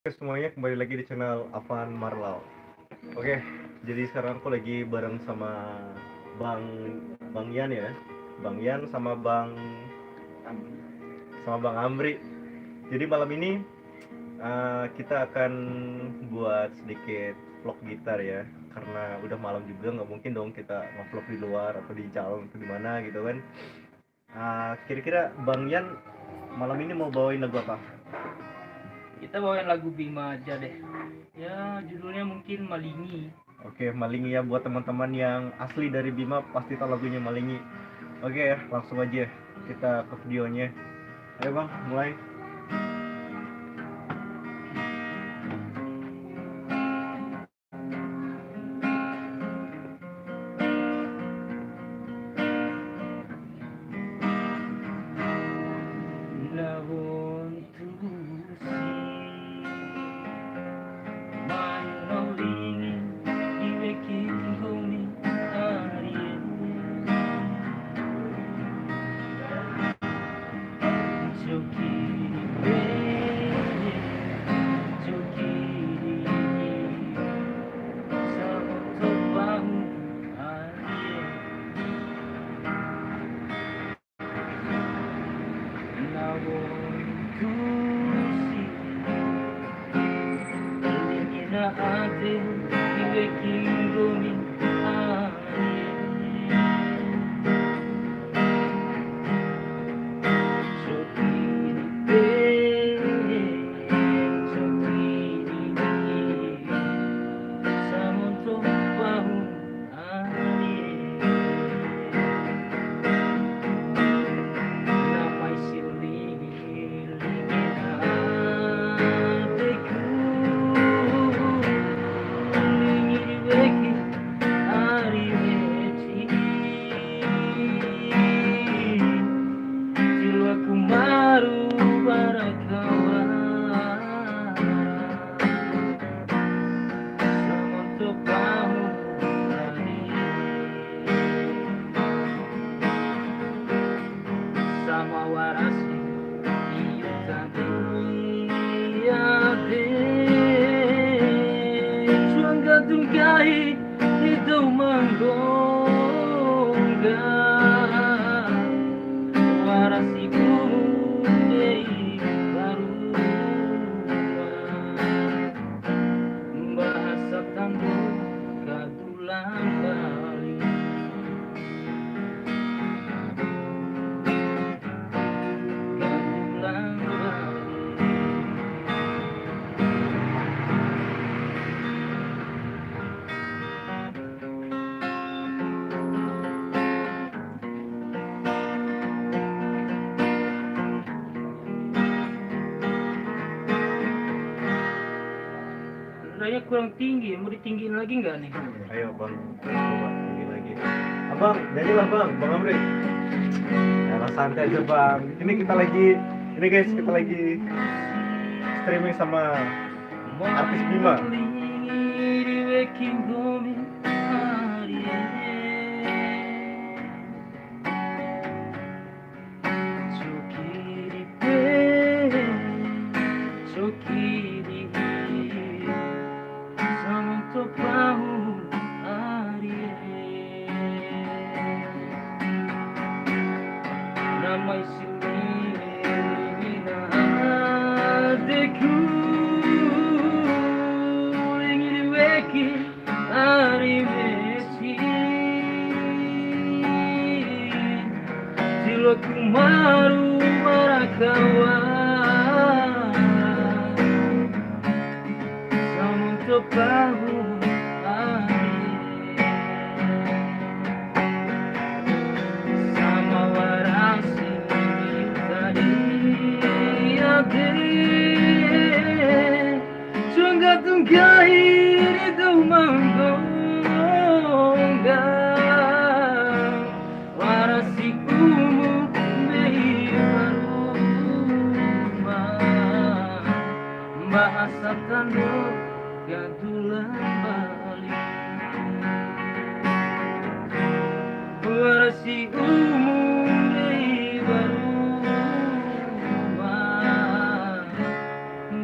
Oke semuanya, kembali lagi di channel Avan Marlau. Oke, jadi sekarang aku lagi bareng sama Bang Bang Yan ya. Bang Yan sama Bang Amri. Jadi malam ini kita akan buat sedikit vlog gitar ya. Karena udah malam juga, nggak mungkin dong kita nge-vlog di luar atau di jalan atau di mana gitu kan. Kira-kira Bang Yan malam ini mau bawain lagu apa? Kita bawain lagu Bima aja deh. Ya, judulnya mungkin Malingi. Oke, Malingi ya, buat teman-teman yang asli dari Bima pasti tahu lagunya Malingi. Oke ya, langsung aja kita ke videonya. Ayo Bang, mulai. Lawon tusi Malingi Iweki ngoni ariye Joki be Joki Saboto bang ariye Lawon tusi Ingina ate Iweki ngoni ariye Jiwaku maru barakawan Samonto kamu tadi Sama warasi Iyo tadi Ade Juangga tungkai Itu menggongga Warasiku baru bahasa tangguh kadulan Bali kadulan Bali Nadanya kurang tinggi, mau ditinggiin lagi nggak nih? Ayo Bang, coba ini lagi. Abang, nyanyilah Bang, Bang Amri. Ya, santai aja Bang. Ini guys, kita lagi streaming sama artis Bima. Namai sendiri hatiku ingin diweki hari besi jiwaku maru marakawan sama topahu Tunggai itu menggongga warasiku berumah bahasa tanduk gadulan Bali warasiku berumah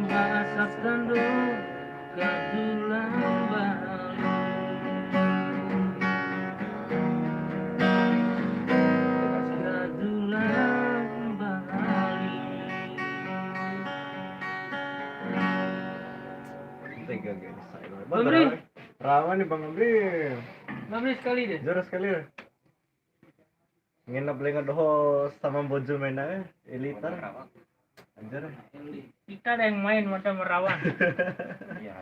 bahasa Estando kadulang balik. Kadulang balik. Tega guys. Bang Amri. Rawan nih Bang Amri. Ngambil sekali deh. Jora sekali ya. Nginep lengan doho sama bojo mainnya elitar. Anjir. Kita ada yang main mata merawan. Iya.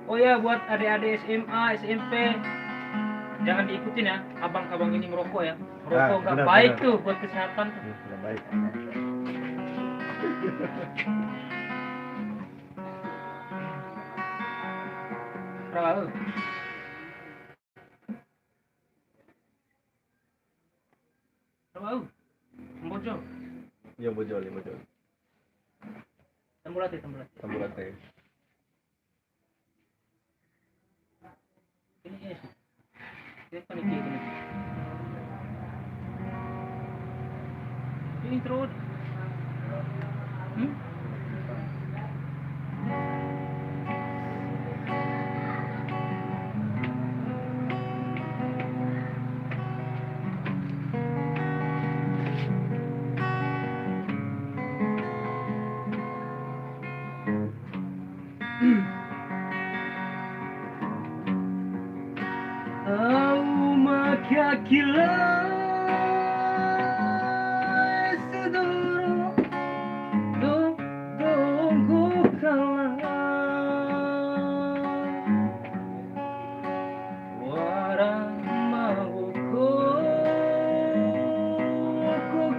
Oh ya, buat adik-adik SMA, SMP, jangan diikutin ya, abang-abang ini merokok ya. Merokok Ah, nggak benar, baik benar. tuh buat kesehatan tuh. Tidak baik. Terlalu. Terlalu. Membojo. Ya bojol, ya bojol. Tembulat. Sambulat teh. Ini ya. Dia paniki ini. Ini terus. Hmm? Aquila sedoro tunggu kalah warang mawoko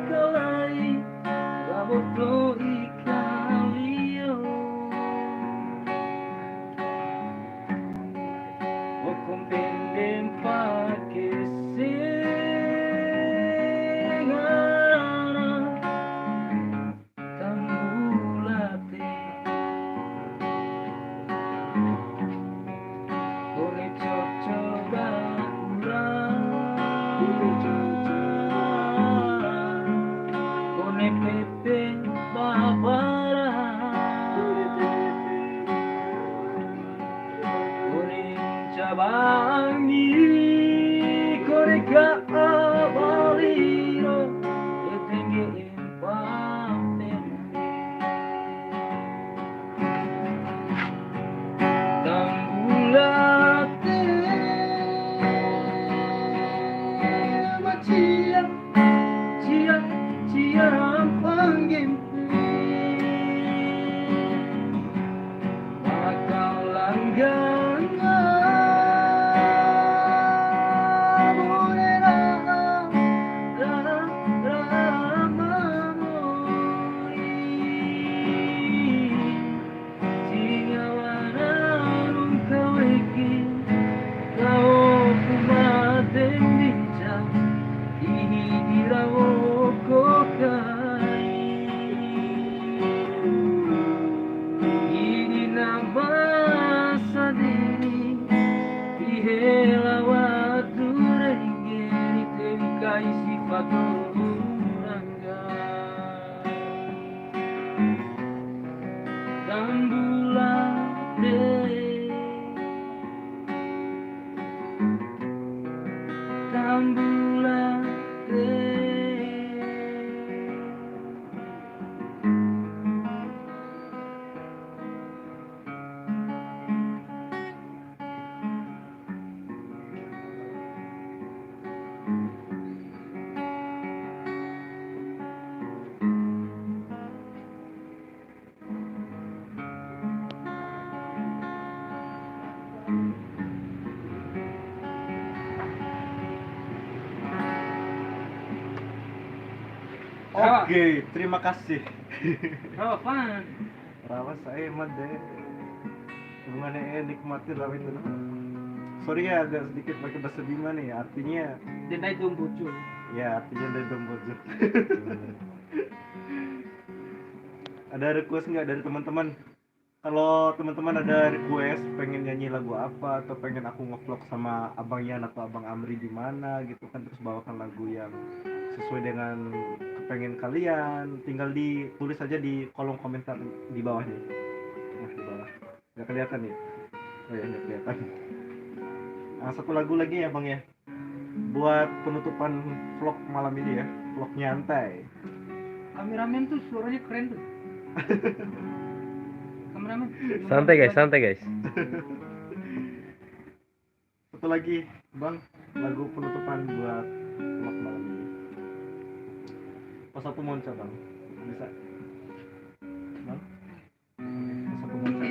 kalai laboto ikalio hukum pendem pakai Bangi koreka abaliro etenge empate tambulate macia cia panggimpi bakal langgang Oke, terima kasih. Rawan. Rawas saya mah deh. Gimana nikmatin rawa itu. Sorry ya agak sedikit pakai bahasa Bima nih. Artinya Denai dong bocor. ya artinya dari dombojo. Ada request nggak dari teman-teman? Kalau teman-teman ada request pengen nyanyi lagu apa atau pengen aku ngevlog sama Abang Yan atau Abang Amri di mana gitu kan, terus bawakan lagu yang sesuai dengan kepengen kalian, tinggal ditulis aja di kolom komentar di bawah nih. Nah, di bawah. Nggak kelihatan nih. Oh ya, nggak kelihatan. Nah, satu lagu lagi ya Bang ya. Buat penutupan vlog malam ini ya. Vlog nyantai. Kameramen tuh suaranya keren tuh. Kameramen. Santai guys. Satu lagi Bang, lagu penutupan buat vlog malam ini. Pas aku monca Bang. Bisa? Bang? Pas aku monca.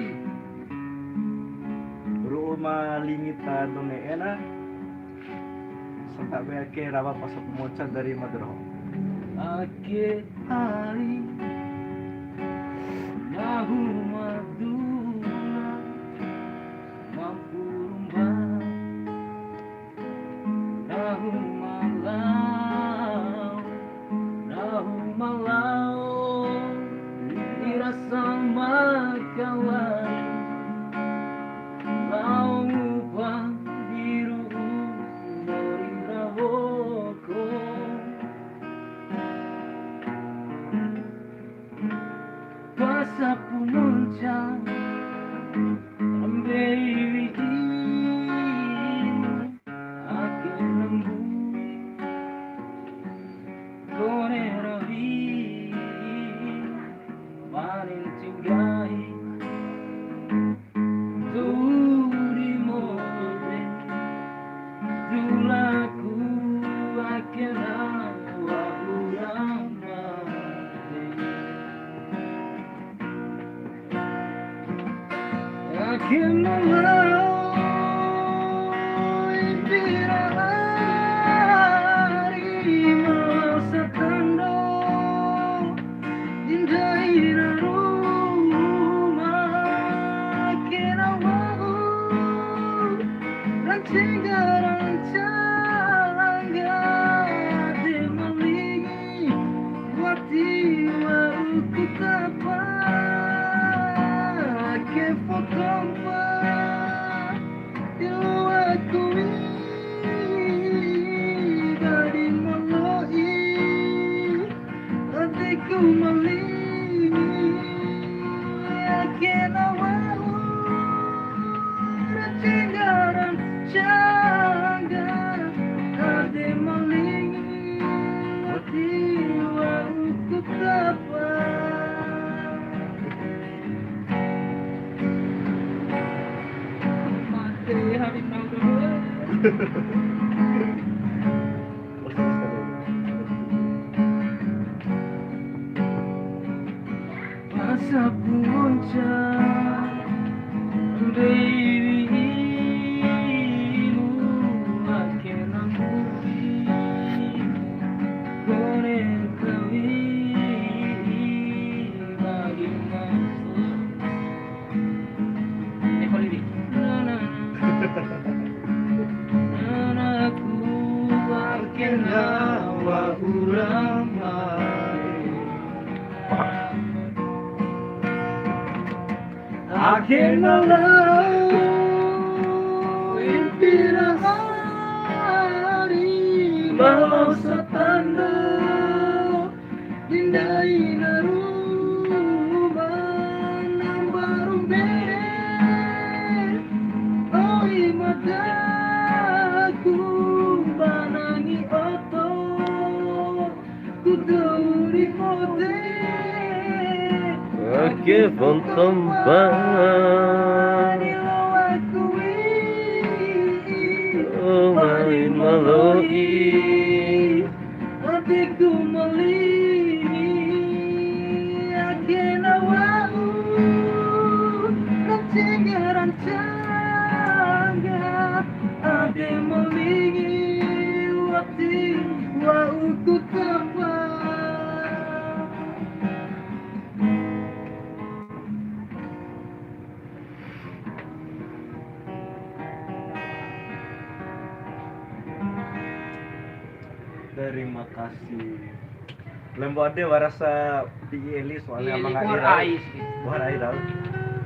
Rumah lingita doneena Santa Beake Raba pas aku monca dari Madroh. Ake hari Nahu madura Mampu rumah Nahu malau Dirasa makawan Lau upah biru Mori rawoko Pasapu muncang Ambil Akin lembu Konerawi Paling tinggai Turi mode Dulaku Akena Wahurama Akin malau Impirahari Masa tando Dindaira rumah Kena wahu Rancinga rancangga De malingi Wati waruku tapa Ke fotompa Diluaku Dari maloi Adikku malingi Kena wahu Rancingaran cangga Ade malingi Wati waruku tapa Mati hari nanggung Masa punca Baby Makin aku Konen kawi Bagi mampu Holiday Anakku Makin hawa urama Akin malau Impirahari Malau satanda Dindai narumah Nambarum bere Oi mataku Banangi oto Kuduri mode Oke, fontompan Oh, main maloi Adikku malingi Akena wahu Rancinga rancangga Ade malingi Wati wahu kutapa Terima kasih. Lembo ade warasa pieli soalnya Ini amang keluar air. ais Buah air tau.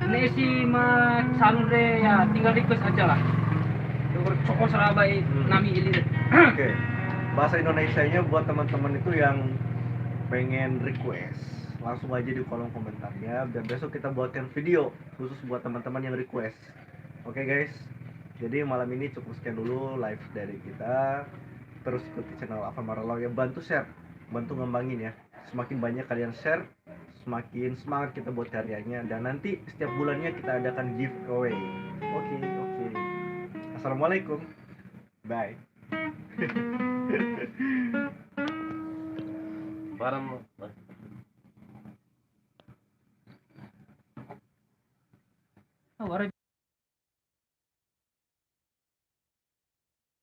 Ini si Mas Sanre ya tinggal request aja lah Cokol serabai nami ilir Oke. bahasa Indonesianya buat teman-teman itu yang pengen request, langsung aja di kolom komentarnya, dan besok kita buatkan video khusus buat teman-teman yang request. Oke guys, jadi malam ini cukup sekian dulu live dari kita. Terus ikuti channel Alvan Marolo ya, bantu share, bantu ngembangin ya. Semakin banyak kalian share, semakin semangat kita buat karyanya, dan nanti setiap bulannya kita adakan giveaway. Oke. Assalamualaikum, bye. Barang Oh,